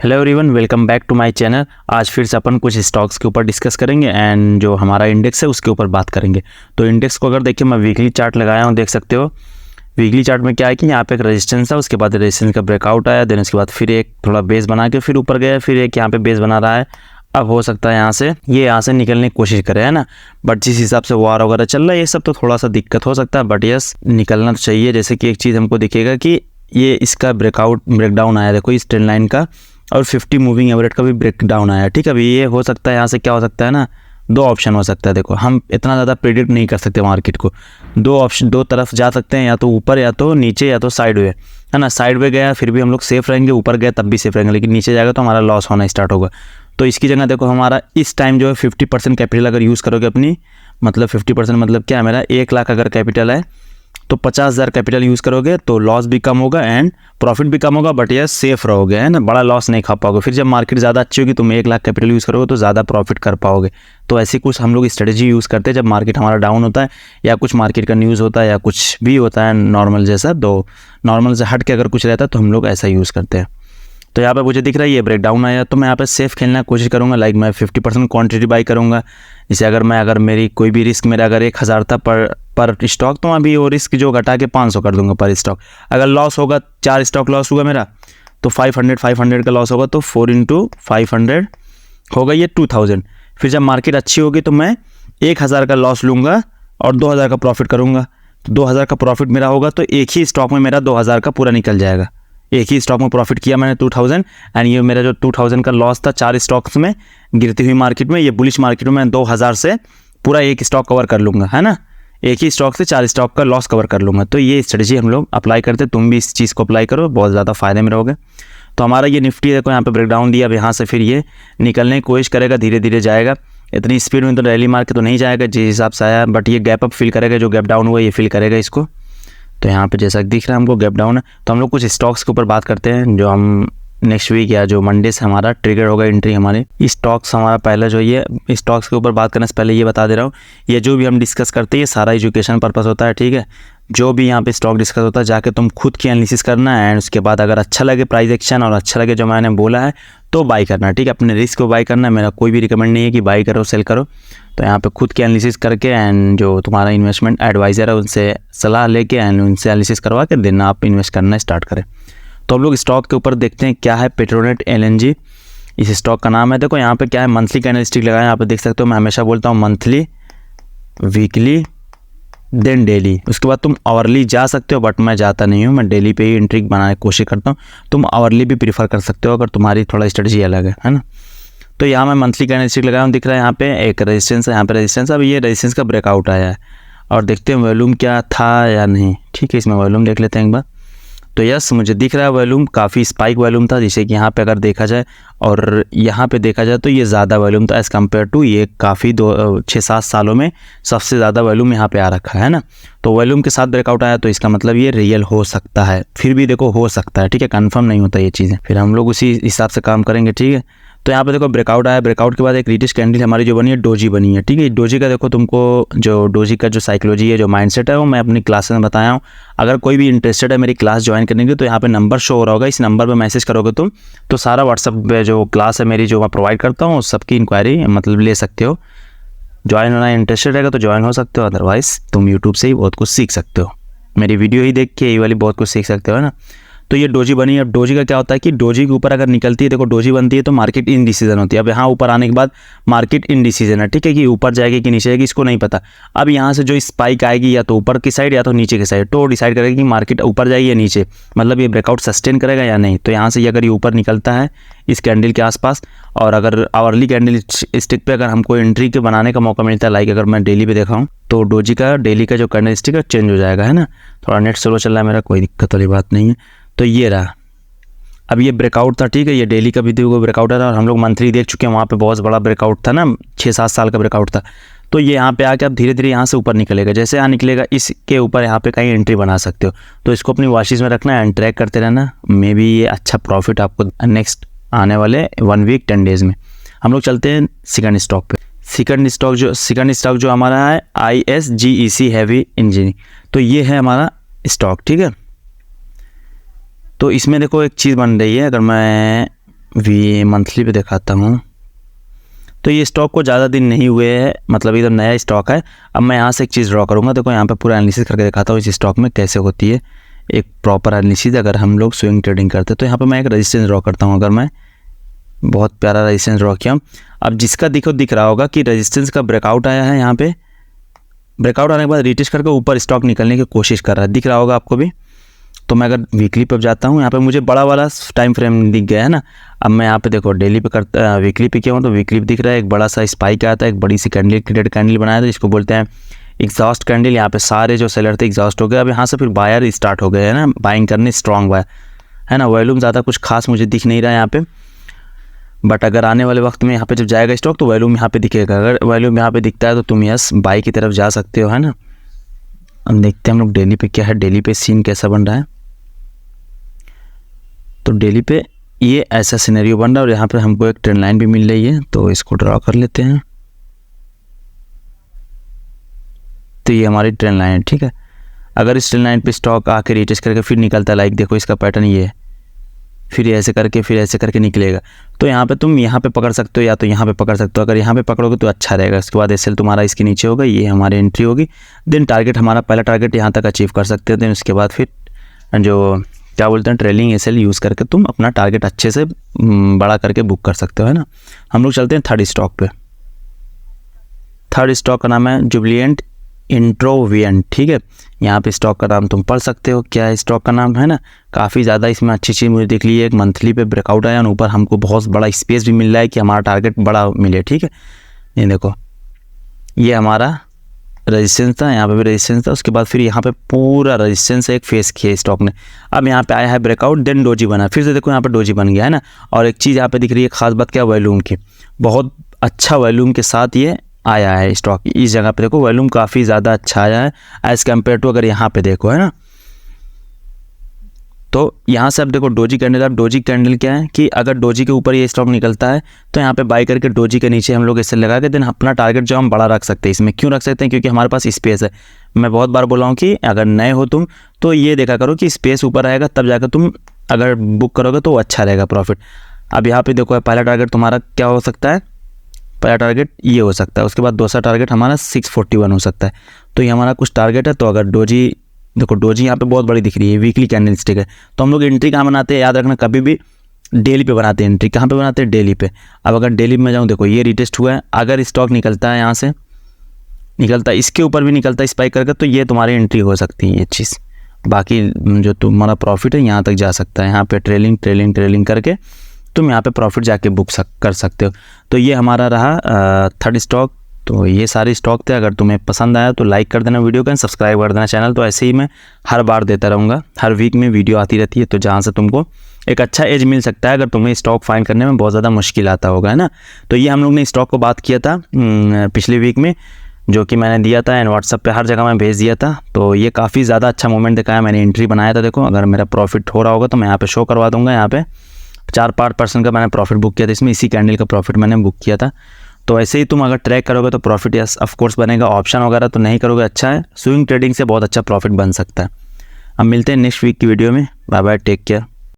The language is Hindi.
Hello everyone, welcome back to my channel. आज फिर से अपन कुछ स्टॉक्स के ऊपर डिस्कस करेंगे एंड जो हमारा इंडेक्स है उसके ऊपर बात करेंगे। तो इंडेक्स को अगर देखिए, मैं वीकली चार्ट लगाया हूँ, देख सकते हो। वीकली चार्ट में क्या है कि यहाँ पे एक रेजिस्टेंस है, उसके बाद रेजिस्टेंस का ब्रेकआउट आया, देन उसके बाद फिर एक थोड़ा बेस बना के फिर ऊपर गया, फिर एक यहाँ पे बेस बना रहा है। अब हो सकता है यहाँ से निकलने की कोशिश करे, है ना। बट जिस हिसाब से वार वगैरह चल रहा है ये सब, तो थोड़ा सा दिक्कत हो सकता है, बट यस निकलना तो चाहिए। जैसे कि एक चीज़ हमको दिखेगा कि ये इसका ब्रेकडाउन आया, देखो इस ट्रेंड लाइन का, और 50 मूविंग एवरेज का भी ब्रेक डाउन आया। ठीक है, अभी ये हो सकता है यहाँ से क्या हो सकता है ना, दो ऑप्शन हो सकता है। देखो हम इतना ज़्यादा प्रेडिक्ट नहीं कर सकते मार्केट को। दो ऑप्शन, दो तरफ जा सकते हैं, या तो ऊपर या तो नीचे या तो साइड वे, है ना। साइड वे गया फिर भी हम लोग सेफ रहेंगे, ऊपर गया तब भी सेफ रहेंगे, लेकिन नीचे जाएगा तो हमारा लॉस होना स्टार्ट होगा। तो इसकी जगह देखो हमारा इस टाइम जो है 50% कैपिटल अगर यूज़ करोगे अपनी, मतलब 50% मतलब क्या है, मेरा 1 लाख अगर कैपिटल है तो 50,000 कैपिटल यूज़ करोगे तो लॉस भी कम होगा एंड प्रॉफिट भी कम होगा, बट ये सेफ रहोगे, है ना। बड़ा लॉस नहीं खा पाओगे। फिर जब मार्केट ज़्यादा अच्छी होगी, तुम 1 लाख कैपिटल यूज़ करोगे तो ज़्यादा प्रॉफिट कर पाओगे। तो ऐसी कुछ हम लोग स्ट्रेटजी यूज़ करते हैं जब मार्केट हमारा डाउन होता है, या कुछ मार्केट का न्यूज़ होता है, या कुछ भी होता है नॉर्मल जैसा। तो नॉर्मल से हट के अगर कुछ रहता है तो हम लोग ऐसा यूज़ करते हैं। तो यहाँ पे मुझे दिख रहा है ये ब्रेक डाउन आया, तो मैं यहाँ पे सेफ खेलने की कोशिश करूँगा। लाइक मैं 50% क्वांटिटी बाई करूँगा। जैसे अगर मेरी कोई भी रिस्क, मेरा अगर 1,000 था पर स्टॉक, तो अभी वो रिस्क जो घटा के 500 कर दूंगा पर स्टॉक। अगर लॉस होगा, 4 स्टॉक लॉस हुआ मेरा, तो 500 का लॉस होगा, तो 4 × 500 होगा ये 2000। फिर जब मार्केट अच्छी होगी तो मैं 1000 का लॉस लूँगा और 2000 का प्रॉफिट करूँगा। तो 2000 का प्रॉफिट मेरा होगा, तो एक ही स्टॉक में मेरा 2000 का पूरा निकल जाएगा। एक ही स्टॉक में प्रॉफिट किया मैंने 2000, एंड ये मेरा जो 2000 का लॉस था 4 स्टॉक्स में गिरती हुई मार्केट में, ये बुलिश मार्केट में, मैं 2000 से पूरा एक स्टॉक कवर कर लूँगा, है ना। एक ही स्टॉक से 4 स्टॉक का लॉस कवर कर लूँगा। तो ये स्ट्रेटजी हम लोग अप्लाई करते हैं, तुम भी इस चीज़ को अप्लाई करो, बहुत ज़्यादा फ़ायदे में रहोगे। तो हमारा ये निफ्टी देखो यहाँ पे ब्रेकडाउन दिया, अब यहाँ से फिर ये निकलने की कोशिश करेगा, धीरे धीरे जाएगा। इतनी स्पीड में तो रैली मार के तो नहीं जाएगा जिस हिसाब से आया, बट ये गैप अप फील करेगा, जो गैप डाउन हुआ ये फील करेगा इसको। तो यहाँ पे जैसा दिख रहा है हमको गैप डाउन है। तो हम लोग कुछ स्टॉक्स के ऊपर बात करते हैं जो हम नेक्स्ट वीक या जो मंडे से हमारा ट्रिगर होगा एंट्री हमारे स्टॉक्स। हमारा पहले जो ये स्टॉक्स के ऊपर बात करने से पहले ये बता दे रहा हूँ, ये जो भी हम डिस्कस करते हैं ये सारा एजुकेशन पर्पस होता है, ठीक है। जो भी यहाँ पे स्टॉक डिस्कस होता है जाके तुम खुद की एनालिसिस करना है, एंड उसके बाद अगर अच्छा लगे प्राइस एक्शन और अच्छा लगे जो मैंने बोला है तो बाई करना, ठीक है। अपने रिस्क को बाई करना, मेरा कोई भी रिकमेंड नहीं है कि बाई करो सेल करो। तो यहाँ पे खुद की एनालिसिस करके एंड जो तुम्हारा इन्वेस्टमेंट एडवाइज़र है उनसे सलाह लेके एंड उनसे एनालिसिस करवा के देना आप इन्वेस्ट करना स्टार्ट करें। तो हम लोग स्टॉक के ऊपर देखते हैं क्या है। पेट्रोनेट LNG इस स्टॉक का नाम है। देखो यहाँ पे क्या है, मंथली कैंडलस्टिक लगाया, यहाँ पे देख सकते हो। मैं हमेशा बोलता हूँ मंथली, वीकली, देन डेली, उसके बाद तुम आवरली जा सकते हो, बट मैं जाता नहीं हूँ, मैं डेली पे ही एंट्री बनाने की कोशिश करता हूँ। तुम आवरली भी प्रीफर कर सकते हो अगर तुम्हारी थोड़ा स्ट्रेटजी अलग है ना। तो यहाँ मैं मंथली कैंडलस्टिक लगाया हूँ, दिख रहा है यहाँ पे एक रेजिस्टेंस है, यहाँ पे रेजिस्टेंस। अब ये रेजिस्टेंस का ब्रेकआउट आया है और देखते हैं वॉल्यूम क्या था या नहीं, ठीक है। इसमें वॉल्यूम देख लेते हैं एक बार। तो यस, मुझे दिख रहा है वॉल्यूम काफ़ी स्पाइक वॉल्यूम था, जैसे कि यहाँ पे अगर देखा जाए और यहाँ पे देखा जाए तो ये ज़्यादा वॉल्यूम था एज़ कम्पेयर टू ये काफ़ी 6-7 सालों में सबसे ज़्यादा वॉल्यूम यहाँ पे आ रखा है ना। तो वॉल्यूम के साथ ब्रेकआउट आया तो इसका मतलब ये रियल हो सकता है, फिर भी देखो हो सकता है, ठीक है, कंफर्म नहीं होता ये चीज़ें। फिर हम लोग उसी हिसाब से काम करेंगे, ठीक है। तो यहाँ पे देखो ब्रेकआउट आया, ब्रेकआउट के बाद एक रिटिश कैंडल हमारी जो बनी है डोजी बनी है, ठीक है। डोजी का देखो तुमको जो डोजी का जो साइकोलॉजी है, जो माइंडसेट है, वो मैं अपनी क्लास में बताया हूँ। अगर कोई भी इंटरेस्टेड है मेरी क्लास ज्वाइन करने की तो यहाँ पे नंबर शो हो रहा होगा, इस नंबर पे मैसेज करोगे तुम तो सारा व्हाट्सअप पे जो क्लास है मेरी जो मैं प्रोवाइड करता हूँ सबकी इंक्वायरी मतलब ले सकते हो। ज्वाइन होना इंटरेस्टेड रहेगा तो ज्वाइन हो सकते हो, अदरवाइज़ तुम यूट्यूब से ही बहुत कुछ सीख सकते हो, मेरी वीडियो ही देख के ये वाली बहुत कुछ सीख सकते हो, है ना। तो ये डोजी बनी है। अब डोजी का क्या होता है कि डोजी के ऊपर अगर निकलती है, देखो डोजी बनती है तो मार्केट इनडिसीजन होती है। अब यहाँ ऊपर आने के बाद मार्केट इनडिसीजन है, ठीक है, कि ऊपर जाएगी कि नीचे जाएगी इसको नहीं पता। अब यहाँ से जो स्पाइक आएगी या तो ऊपर की साइड या तो नीचे की साइड, तो डिसाइड करेगी कि मार्केट ऊपर जाएगी या नीचे, मतलब ये ब्रेकआउट सस्टेन करेगा या नहीं। तो यहाँ से अगर ये ऊपर निकलता है इस कैंडल के आसपास, और अगर आवरली कैंडल स्टिक पे अगर हमको एंट्री के बनाने का मौका मिलता है, लाइक अगर मैं डेली पे देखा हूँ तो डोजी का डेली का जो कैंडल स्टिक है चेंज हो जाएगा, है ना। थोड़ा नेट स्लो चल रहा है मेरा, कोई दिक्कत वाली बात नहीं है। तो ये रहा, अब ये ब्रेकआउट था, ठीक है, ये डेली का भी ब्रेकआउट था और हम लोग मंथली देख चुके हैं, वहाँ पे बहुत बड़ा ब्रेकआउट था ना, 6-7 साल का ब्रेकआउट था। तो ये यहाँ पे आके अब धीरे धीरे यहाँ से ऊपर निकलेगा, जैसे यहाँ निकलेगा इसके ऊपर यहाँ पे कहीं एंट्री बना सकते हो। तो इसको अपनी वॉचिस में रखना है एंड ट्रैक करते रहना, मे बी ये अच्छा प्रॉफिट आपको नेक्स्ट आने वाले 1 वीक 10 डेज़ में। हम लोग चलते हैं सेकंड स्टॉक पे। सेकंड स्टॉक जो हमारा है ISGEC हैवी इंजीनियरिंग। तो ये है हमारा स्टॉक, ठीक है। तो इसमें देखो एक चीज़ बन रही है, अगर मैं मंथली पे दिखाता हूँ। तो ये स्टॉक को ज़्यादा दिन नहीं हुए हैं, मतलब एकदम नया स्टॉक है। अब मैं यहाँ से एक चीज़ ड्रॉ करूँगा। देखो यहाँ पे पूरा एनालिसिस करके दिखाता हूँ इस स्टॉक में कैसे होती है एक प्रॉपर एनालिसिस अगर हम लोग स्विंग ट्रेडिंग करते। तो यहाँ पे मैं एक रेजिस्टेंस ड्रॉ करता हूँ। अगर मैं बहुत प्यारा रेजिस्टेंस ड्रॉ किया। अब जिसका दिख रहा होगा कि रेजिस्टेंस का ब्रेकआउट आया है, यहाँ पे ब्रेकआउट आने के बाद रिटेस्ट करके ऊपर स्टॉक निकलने की कोशिश कर रहा है, दिख रहा होगा आपको भी। तो मैं अगर वीकली पे जाता हूँ, यहाँ पे मुझे बड़ा वाला टाइम फ्रेम दिख गया है ना। अब मैं यहाँ पे देखो डेली पे करता वीकली पे किया हूँ, तो वीकली पे दिख रहा है एक बड़ा सा स्पाइक आया था, एक बड़ी सी कैंडल क्रेडिट कैंडल बनाया था, इसको बोलते हैं एग्जॉस्ट कैंडल। यहाँ पे सारे जो सेलर थे एग्जॉस्ट हो गए। अब यहाँ से फिर बायर स्टार्ट हो गए है ना, बाइंग करने स्ट्रॉन्ग बाय है ना। वॉल्यूम ज़्यादा कुछ खास मुझे दिख नहीं रहा है यहाँ पे, बट अगर आने वाले वक्त में यहाँ पे जब जाएगा स्टॉक तो वॉल्यूम यहाँ पे दिखेगा। अगर वॉल्यूम यहाँ पे दिखता है तो तुम यस बाई की तरफ जा सकते हो, है ना। अब देखते हैं हम लोग डेली पे क्या है, डेली पे सीन कैसा बन रहा है। तो डेली पे ये ऐसा सिनेरियो बन रहा है और यहाँ पे हमको एक ट्रेंड लाइन भी मिल रही है, तो इसको ड्रॉ कर लेते हैं। तो ये हमारी ट्रेंड लाइन है, ठीक है। अगर इस ट्रेंड लाइन पे स्टॉक आके रिटेस्ट करके फिर निकलता है, लाइक देखो इसका पैटर्न ये है, फिर ऐसे करके निकलेगा। तो यहाँ पे तुम यहाँ पे पकड़ सकते हो या तो यहाँ पे पकड़ सकते हो। अगर यहाँ पे पकड़ोगे तो अच्छा रहेगा। उसके बाद एसएल तुम्हारा इसके नीचे होगा, ये हमारी एंट्री होगी। देन टारगेट हमारा पहला टारगेट यहाँ तक अचीव कर सकते हैं। देन उसके बाद फिर जो क्या बोलते हैं ट्रेलिंग एसएल यूज़ करके तुम अपना टारगेट अच्छे से बड़ा करके बुक कर सकते हो, है ना। हम लोग चलते हैं थर्ड स्टॉक पे। थर्ड स्टॉक का नाम है जुबिलिएंट इंट्रोविएंट, ठीक है। यहाँ पे स्टॉक का नाम तुम पढ़ सकते हो, क्या है स्टॉक का नाम, है ना। काफ़ी ज़्यादा इसमें अच्छी चीज़ मुझे दिख ली है। एक मंथली पे ब्रेकआउट आया और ऊपर हमको बहुत बड़ा स्पेस भी मिल रहा है कि हमारा टारगेट बड़ा मिले, ठीक है। ये देखो ये हमारा रेजिस्टेंस था, यहाँ पे भी रेजिस्टेंस था। उसके बाद फिर यहाँ पे पूरा रेजिस्टेंस एक फेस किया स्टॉक ने। अब यहाँ पे आया है ब्रेकआउट, देन डोजी बना, फिर से देखो यहाँ पे डोजी बन गया, है ना। और एक चीज़ यहाँ पे दिख रही है खास बात क्या, वॉल्यूम की। बहुत अच्छा वॉल्यूम के साथ ये आया है स्टॉक। इस जगह पे देखो वॉल्यूम काफ़ी ज़्यादा अच्छा आया है एज़ कम्पेयर टू अगर यहाँ पे देखो, है ना। तो यहाँ से अब देखो डोजी कैंडल। अब डोजी कैंडल क्या है कि अगर डोजी के ऊपर ये स्टॉक निकलता है तो यहाँ पे बाई करके डोजी के नीचे हम लोग इसे लगा के देन अपना टारगेट जो हम बड़ा रख सकते हैं। इसमें क्यों रख सकते हैं, क्योंकि हमारे पास स्पेस है। मैं बहुत बार बोला हूँ कि अगर नए हो तुम तो ये देखा करो कि स्पेस ऊपर आएगा, तब जाकर तुम अगर बुक करोगे तो अच्छा रहेगा प्रॉफिट। अब यहाँ पे देखो पहला टारगेट तुम्हारा क्या हो सकता है, पहला टारगेट ये हो सकता है। उसके बाद दूसरा टारगेट हमारा 641 हो सकता है। तो ये हमारा कुछ टारगेट है। तो अगर डोजी देखो, डोजी यहाँ पे बहुत बड़ी दिख रही है, वीकली कैंडल स्टिक है। तो हम लोग एंट्री कहाँ बनाते हैं, याद रखना कभी भी डेली पे बनाते हैं एंट्री। कहाँ पे बनाते हैं, डेली पे। अब अगर डेली में जाऊँ, देखो ये रिटेस्ट हुआ है, अगर स्टॉक निकलता है यहाँ से निकलता है, इसके ऊपर भी निकलता है स्पाइक करके, तो ये तुम्हारी एंट्री हो सकती है ये चीज़। बाकी जो तुम्हारा प्रॉफिट है यहाँ तक जा सकता है। यहाँ पे ट्रेलिंग करके तुम यहाँ पे प्रॉफिट जाके बुक कर सकते हो। तो ये हमारा रहा थर्ड स्टॉक। तो ये सारे स्टॉक थे। अगर तुम्हें पसंद आया तो लाइक कर देना वीडियो का, सब्सक्राइब कर देना चैनल। तो ऐसे ही मैं हर बार देता रहूँगा, हर वीक में वीडियो आती रहती है, तो जहाँ से तुमको एक अच्छा एज मिल सकता है अगर तुम्हें स्टॉक फाइंड करने में बहुत ज़्यादा मुश्किल आता होगा, है ना। तो ये हम लोग ने स्टॉक को बात किया था पिछले वीक में, जो कि मैंने दिया था एंड व्हाट्सअप पे हर जगह मैं भेज दिया था। तो ये काफ़ी ज़्यादा अच्छा मोमेंट दिखाया, मैंने एंट्री बनाया था। देखो अगर मेरा प्रॉफिट हो रहा होगा तो मैं यहाँ पे शो करवा दूंगा। यहाँ पे 4-5% का मैंने प्रॉफिट बुक किया था, इसमें इसी कैंडल का प्रॉफिट मैंने बुक किया था। तो ऐसे ही तुम अगर ट्रैक करोगे तो प्रॉफिट यस ऑफ कोर्स बनेगा। ऑप्शन वगैरह तो नहीं करोगे, अच्छा है, स्विंग ट्रेडिंग से बहुत अच्छा प्रॉफिट बन सकता है। अब मिलते हैं नेक्स्ट वीक की वीडियो में। Bye bye, take care.